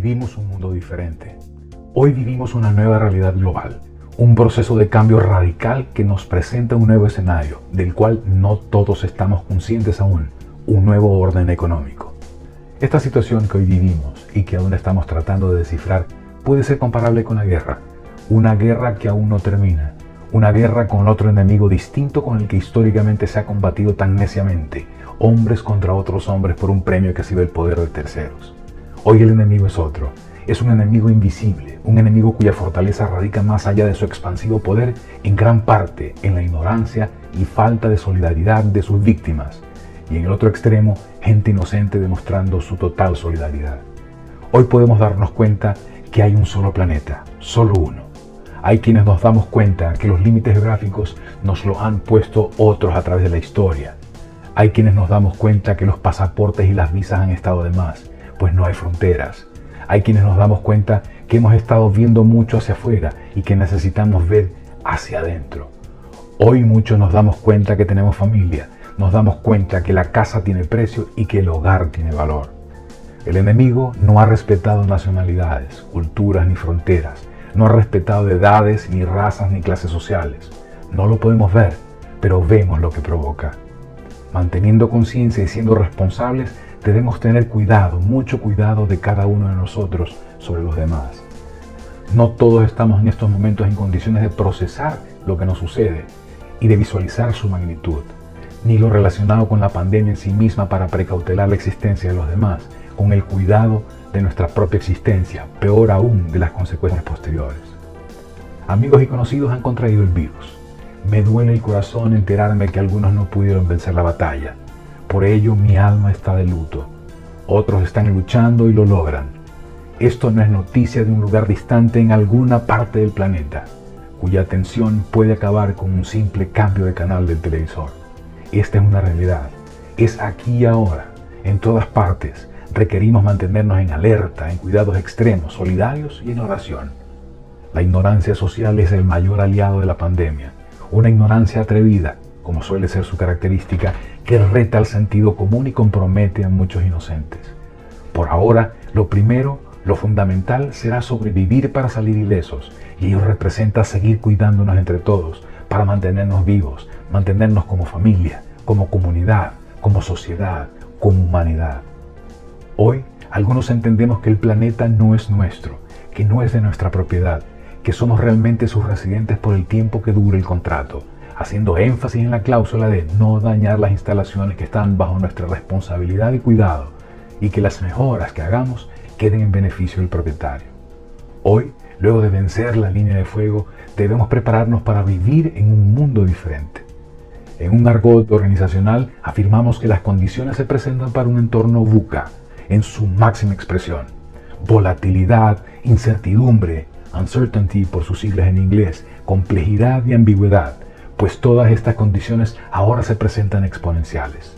vivimos un mundo diferente. Hoy vivimos una nueva realidad global, un proceso de cambio radical que nos presenta un nuevo escenario, del cual no todos estamos conscientes aún, un nuevo orden económico. Esta situación que hoy vivimos y que aún estamos tratando de descifrar puede ser comparable con la guerra, una guerra que aún no termina, una guerra con otro enemigo distinto con el que históricamente se ha combatido tan neciamente, hombres contra otros hombres por un premio que ha sido el poder de terceros. Hoy el enemigo es otro, es un enemigo invisible, un enemigo cuya fortaleza radica más allá de su expansivo poder, en gran parte en la ignorancia y falta de solidaridad de sus víctimas, y en el otro extremo, gente inocente demostrando su total solidaridad. Hoy podemos darnos cuenta que hay un solo planeta, solo uno. Hay quienes nos damos cuenta que los límites geográficos nos lo han puesto otros a través de la historia. Hay quienes nos damos cuenta que los pasaportes y las visas han estado de más, pues no hay fronteras. Hay quienes nos damos cuenta que hemos estado viendo mucho hacia afuera y que necesitamos ver hacia adentro. Hoy muchos nos damos cuenta que tenemos familia, nos damos cuenta que la casa tiene precio y que el hogar tiene valor. El enemigo no ha respetado nacionalidades, culturas ni fronteras, no ha respetado edades, ni razas, ni clases sociales. No lo podemos ver, pero vemos lo que provoca. Manteniendo conciencia y siendo responsables, debemos tener cuidado, mucho cuidado de cada uno de nosotros sobre los demás. No todos estamos en estos momentos en condiciones de procesar lo que nos sucede y de visualizar su magnitud, ni lo relacionado con la pandemia en sí misma para precautelar la existencia de los demás, con el cuidado de nuestra propia existencia, peor aún de las consecuencias posteriores. Amigos y conocidos han contraído el virus. Me duele el corazón enterarme que algunos no pudieron vencer la batalla. Por ello mi alma está de luto. Otros están luchando y lo logran. Esto no es noticia de un lugar distante en alguna parte del planeta, cuya atención puede acabar con un simple cambio de canal del televisor. Esta es una realidad. Es aquí y ahora, en todas partes. Requerimos mantenernos en alerta, en cuidados extremos, solidarios y en oración. La ignorancia social es el mayor aliado de la pandemia. Una ignorancia atrevida, como suele ser su característica, que reta al sentido común y compromete a muchos inocentes. Por ahora, lo primero, lo fundamental, será sobrevivir para salir ilesos, y ello representa seguir cuidándonos entre todos, para mantenernos vivos, mantenernos como familia, como comunidad, como sociedad, como humanidad. Hoy, algunos entendemos que el planeta no es nuestro, que no es de nuestra propiedad, que somos realmente sus residentes por el tiempo que dure el contrato, haciendo énfasis en la cláusula de no dañar las instalaciones que están bajo nuestra responsabilidad y cuidado, y que las mejoras que hagamos queden en beneficio del propietario. Hoy, luego de vencer la línea de fuego, debemos prepararnos para vivir en un mundo diferente. En un argot organizacional afirmamos que las condiciones se presentan para un entorno VUCA, en su máxima expresión: volatilidad, incertidumbre, uncertainty por sus siglas en inglés, complejidad y ambigüedad, pues todas estas condiciones ahora se presentan exponenciales.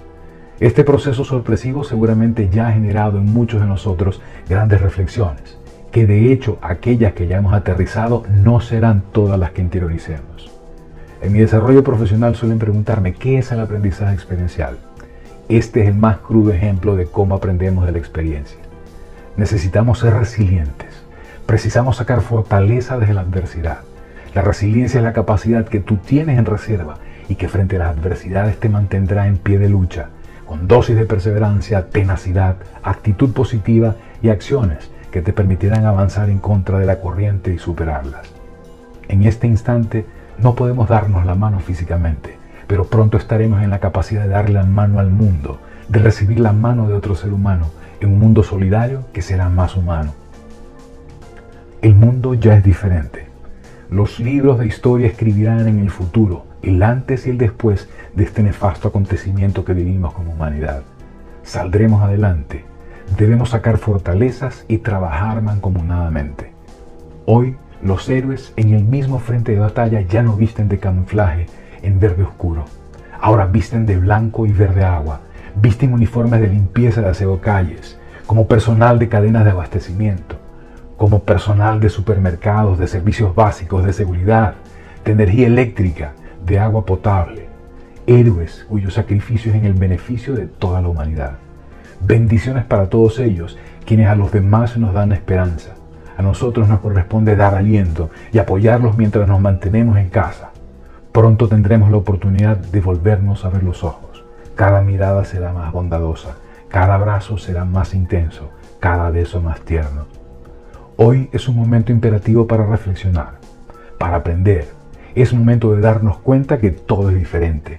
Este proceso sorpresivo seguramente ya ha generado en muchos de nosotros grandes reflexiones, que de hecho aquellas que ya hemos aterrizado no serán todas las que interioricemos. En mi desarrollo profesional suelen preguntarme ¿qué es el aprendizaje experiencial? Este es el más crudo ejemplo de cómo aprendemos de la experiencia. Necesitamos ser resilientes. Precisamos sacar fortaleza desde la adversidad. La resiliencia es la capacidad que tú tienes en reserva y que frente a las adversidades te mantendrá en pie de lucha, con dosis de perseverancia, tenacidad, actitud positiva y acciones que te permitirán avanzar en contra de la corriente y superarlas. En este instante no podemos darnos la mano físicamente, pero pronto estaremos en la capacidad de darle la mano al mundo, de recibir la mano de otro ser humano en un mundo solidario que será más humano. El mundo ya es diferente. Los libros de historia escribirán en el futuro, el antes y el después de este nefasto acontecimiento que vivimos como humanidad. Saldremos adelante. Debemos sacar fortalezas y trabajar mancomunadamente. Hoy, los héroes en el mismo frente de batalla ya no visten de camuflaje en verde oscuro. Ahora visten de blanco y verde agua. Visten uniformes de limpieza de aseo calles, como personal de cadenas de abastecimiento, como personal de supermercados, de servicios básicos, de seguridad, de energía eléctrica, de agua potable. Héroes cuyo sacrificio es en el beneficio de toda la humanidad. Bendiciones para todos ellos quienes a los demás nos dan esperanza. A nosotros nos corresponde dar aliento y apoyarlos mientras nos mantenemos en casa. Pronto tendremos la oportunidad de volvernos a ver los ojos. Cada mirada será más bondadosa, cada abrazo será más intenso, cada beso más tierno. Hoy es un momento imperativo para reflexionar, para aprender. Es momento de darnos cuenta que todo es diferente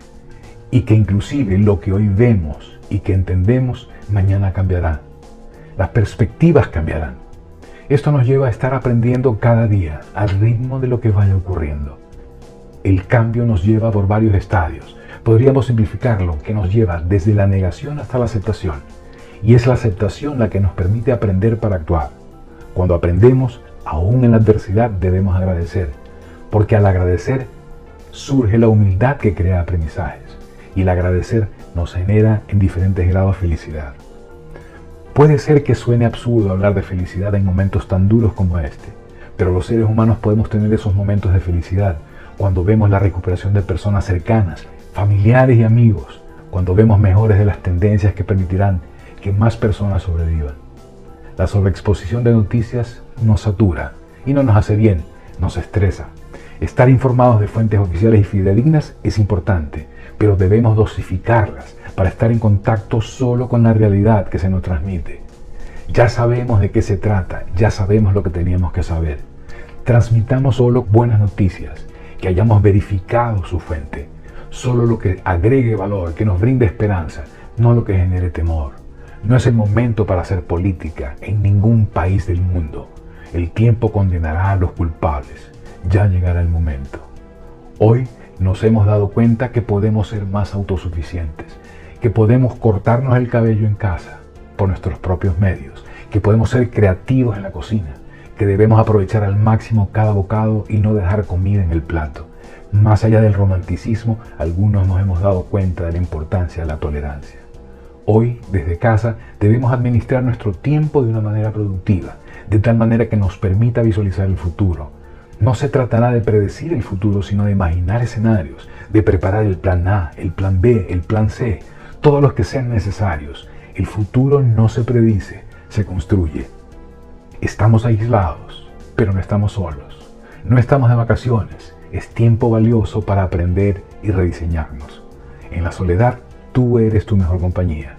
y que inclusive lo que hoy vemos y que entendemos mañana cambiará. Las perspectivas cambiarán. Esto nos lleva a estar aprendiendo cada día al ritmo de lo que vaya ocurriendo. El cambio nos lleva por varios estadios. Podríamos simplificarlo, que nos lleva desde la negación hasta la aceptación. Y es la aceptación la que nos permite aprender para actuar. Cuando aprendemos, aún en la adversidad debemos agradecer, porque al agradecer surge la humildad que crea aprendizajes. Y el agradecer nos genera en diferentes grados felicidad. Puede ser que suene absurdo hablar de felicidad en momentos tan duros como este, pero los seres humanos podemos tener esos momentos de felicidad cuando vemos la recuperación de personas cercanas, familiares y amigos, cuando vemos mejores de las tendencias que permitirán que más personas sobrevivan. La sobreexposición de noticias nos satura y no nos hace bien, nos estresa. Estar informados de fuentes oficiales y fidedignas es importante, pero debemos dosificarlas para estar en contacto solo con la realidad que se nos transmite. Ya sabemos de qué se trata, ya sabemos lo que teníamos que saber. Transmitamos solo buenas noticias, que hayamos verificado su fuente, solo lo que agregue valor, que nos brinde esperanza, no lo que genere temor. No es el momento para hacer política en ningún país del mundo. El tiempo condenará a los culpables. Ya llegará el momento. Hoy nos hemos dado cuenta que podemos ser más autosuficientes, que podemos cortarnos el cabello en casa por nuestros propios medios, que podemos ser creativos en la cocina, que debemos aprovechar al máximo cada bocado y no dejar comida en el plato. Más allá del romanticismo, algunos nos hemos dado cuenta de la importancia de la tolerancia. Hoy, desde casa, debemos administrar nuestro tiempo de una manera productiva, de tal manera que nos permita visualizar el futuro. No se tratará de predecir el futuro, sino de imaginar escenarios, de preparar el plan A, el plan B, el plan C, todos los que sean necesarios. El futuro no se predice, se construye. Estamos aislados, pero no estamos solos. No estamos de vacaciones, es tiempo valioso para aprender y rediseñarnos. En la soledad, tú eres tu mejor compañía.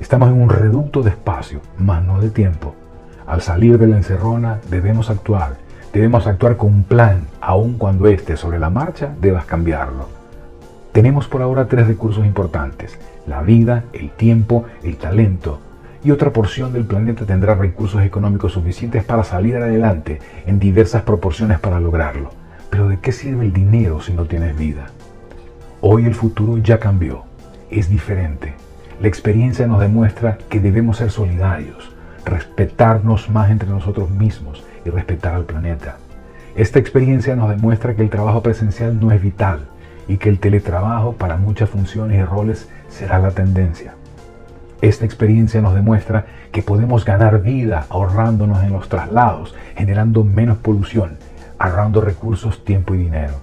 Estamos en un reducto de espacio, mas no de tiempo. Al salir de la encerrona, debemos actuar con un plan, aun cuando éste sobre la marcha debas cambiarlo. Tenemos por ahora 3 recursos importantes: la vida, el tiempo, el talento. Y otra porción del planeta tendrá recursos económicos suficientes para salir adelante en diversas proporciones para lograrlo. Pero ¿de qué sirve el dinero si no tienes vida? Hoy el futuro ya cambió, es diferente. La experiencia nos demuestra que debemos ser solidarios, respetarnos más entre nosotros mismos y respetar al planeta. Esta experiencia nos demuestra que el trabajo presencial no es vital y que el teletrabajo para muchas funciones y roles será la tendencia. Esta experiencia nos demuestra que podemos ganar vida ahorrándonos en los traslados, generando menos polución, ahorrando recursos, tiempo y dinero.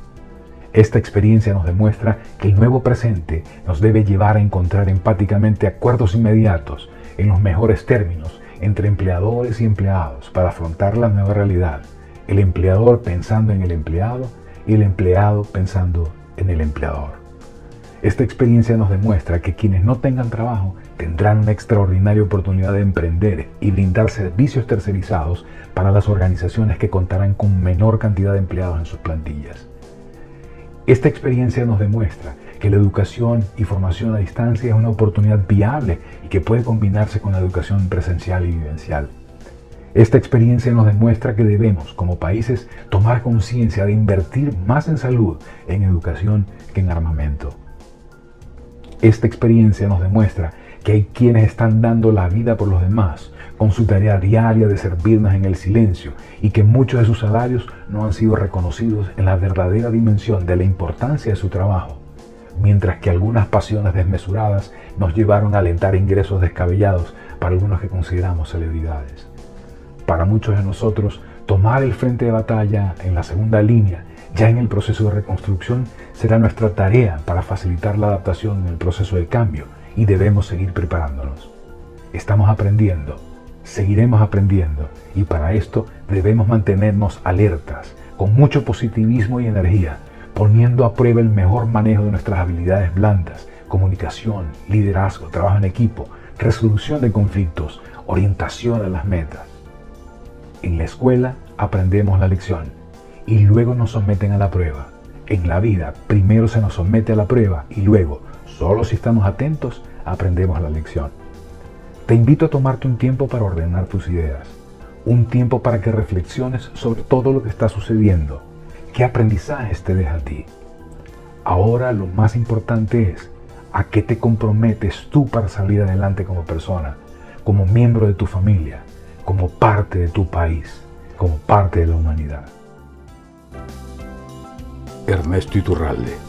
Esta experiencia nos demuestra que el nuevo presente nos debe llevar a encontrar empáticamente acuerdos inmediatos, en los mejores términos, entre empleadores y empleados para afrontar la nueva realidad. El empleador pensando en el empleado y el empleado pensando en el empleador. Esta experiencia nos demuestra que quienes no tengan trabajo tendrán una extraordinaria oportunidad de emprender y brindar servicios tercerizados para las organizaciones que contarán con menor cantidad de empleados en sus plantillas. Esta experiencia nos demuestra que la educación y formación a distancia es una oportunidad viable y que puede combinarse con la educación presencial y vivencial. Esta experiencia nos demuestra que debemos, como países, tomar conciencia de invertir más en salud, en educación, que en armamento. Esta experiencia nos demuestra que hay quienes están dando la vida por los demás, con su tarea diaria de servirnos en el silencio, y que muchos de sus salarios no han sido reconocidos en la verdadera dimensión de la importancia de su trabajo, mientras que algunas pasiones desmesuradas nos llevaron a alentar ingresos descabellados para algunos que consideramos celebridades. Para muchos de nosotros, tomar el frente de batalla en la segunda línea, ya en el proceso de reconstrucción, será nuestra tarea para facilitar la adaptación en el proceso de cambio, y debemos seguir preparándonos. Estamos aprendiendo, Seguiremos aprendiendo y para esto debemos mantenernos alertas, con mucho positivismo y energía, poniendo a prueba el mejor manejo de nuestras habilidades blandas, comunicación, liderazgo, trabajo en equipo, resolución de conflictos, orientación a las metas. En la escuela aprendemos la lección y luego nos someten a la prueba. En la vida primero se nos somete a la prueba y luego, solo si estamos atentos, aprendemos la lección. Te invito a tomarte un tiempo para ordenar tus ideas, un tiempo para que reflexiones sobre todo lo que está sucediendo. ¿Qué aprendizajes te deja a ti? Ahora lo más importante es, ¿a qué te comprometes tú para salir adelante como persona, como miembro de tu familia, como parte de tu país, como parte de la humanidad? Ernesto Iturralde.